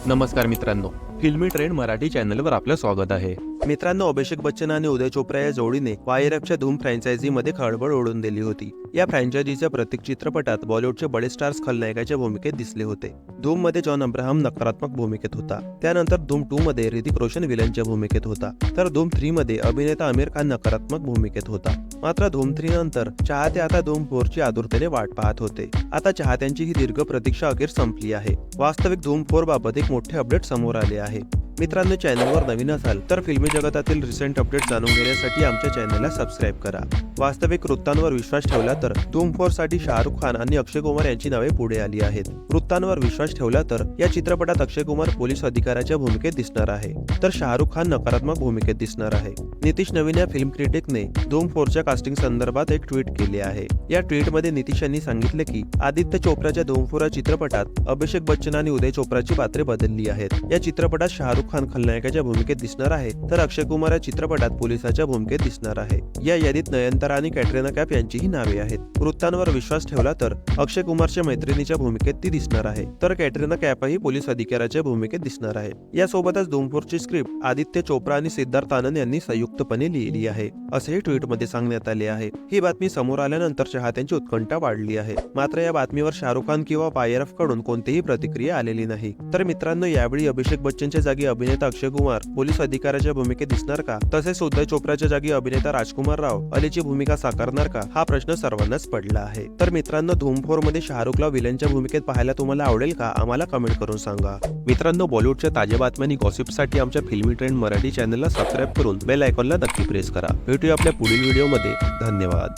नमस्कार मित्रांनो, फिल्मी ट्रेंड मराठी चॅनलवर आपलं स्वागत आहे. मित्रांनो, अभिषेक बच्चन आणि उदय चोप्रा या जोडीने वायरफच्या धूम फ्रँचायझीमध्ये खळबळ उडवून दिली होती. या फ्रँचायझीच्या प्रत्येक चित्रपटात बॉलिवूडचे बडे स्टार्स खलनायकाच्या भूमिकेत दिसले होते. धूम मध्ये जॉन अब्राहम नकारात्मक भूमिकेत होता. त्यानंतर धूम 2 मध्ये ऋतिक रोशन विलनच्या भूमिकेत होता, तर धूम 3 मध्ये अभिनेता आमिर खान नकारात्मक भूमिकेत होता. मात्र धूम 3 नंतर चाहते आता धूम 4 ची आतुरतेने वाट पाहत होते. आता चाहत्यांची ही दीर्घ प्रतीक्षा अखेर संपली आहे. वास्तविक धूम 4 बाबत एक मोठे अपडेट समोर आले आहे. मित्रांनो, चॅनलवर नवीन असाल तर फिल्मी जगतातील रिसेंट अपडेट जाणून घेण्यासाठी आमच्या चॅनलला सबस्क्राईब करा. वास्तविक वृत्तांवर विश्वास ठेवला तर धूम 4 साठी शाहरुख खान आणि अक्षय कुमार यांची नावे पुढे आली आहेत. वृत्तांवर विश्वास ठेवला तर या चित्रपटात अक्षय कुमार पोलीस अधिकाऱ्याच्या भूमिकेत दिसणार आहे, तर शाहरुख खान नकारात्मक भूमिकेत दिसणार आहे. नितीश नवीन या फिल्म क्रिटिकने धूम 4 च्या कास्टिंग संदर्भात एक ट्विट केले आहे. या ट्विटमध्ये नितीश यांनी सांगितले की आदित्य चोप्राच्या धूम 4 या चित्रपटात अभिषेक बच्चन आणि उदय चोप्राची पात्रे बदलली आहेत. या चित्रपटात शाहरुख खान खलनायकाच्या भूमिकेत दिसणार आहे, तर अक्षय कुमार या चित्रपटात पोलिसाच्या भूमिकेत दिसणार आहे. या यादीत नयनतारा आणि कॅटरीना कैफ यांचीही नावे आहेत. वृत्तांवर विश्वास ठेवला तर अक्षय कुमारच्या मैत्रिणीच्या भूमिकेत ती दिसणार आहे, तर कॅटरीना कैफही पोलीस अधिकाऱ्याच्या भूमिकेत दिसणार आहे. यासोबतच धूम 4 ची स्क्रिप्ट आदित्य चोप्रा आणि सिद्धार्थ आनंद यांनी संयुक्तपणे लिहिली आहे, असेही ट्विटमध्ये सांगण्यात आले आहे. ही बातमी समोर आल्यानंतर चाहत्यांची उत्कंठा वाढली आहे. मात्र या बातमीवर शाहरुख खान किंवा YRF कडून कोणतीही प्रतिक्रिया आलेली नाही. तर मित्रांनो, यावेळी अभिषेक बच्चनच्या जागी अभिनेता अक्षय कुमार पोलीस अधिकाऱ्याच्या भूमिकेत दिसणार का? तसेच उदय चोप्राच्या जागी अभिनेता राजकुमार राव अलीची भूमिका साकारणार का? हा प्रश्न सर्वांनाच पडला आहे. तर मित्रांनो, धूम 4 मध्ये शाहरुखला विलनच्या भूमिकेत पाहायला तुम्हाला आवडेल का? आम्हाला कमेंट करून सांगा. मित्रांनो, बॉलिवूडच्या ताज्या बातम्या आणि गॉसिपसाठी आमच्या फिल्मी ट्रेंड मराठी चॅनलला सबस्क्राईब करून बेल आयकॉनला नक्की प्रेस करा. भेटूया आपल्या पुढील व्हिडिओमध्ये. धन्यवाद.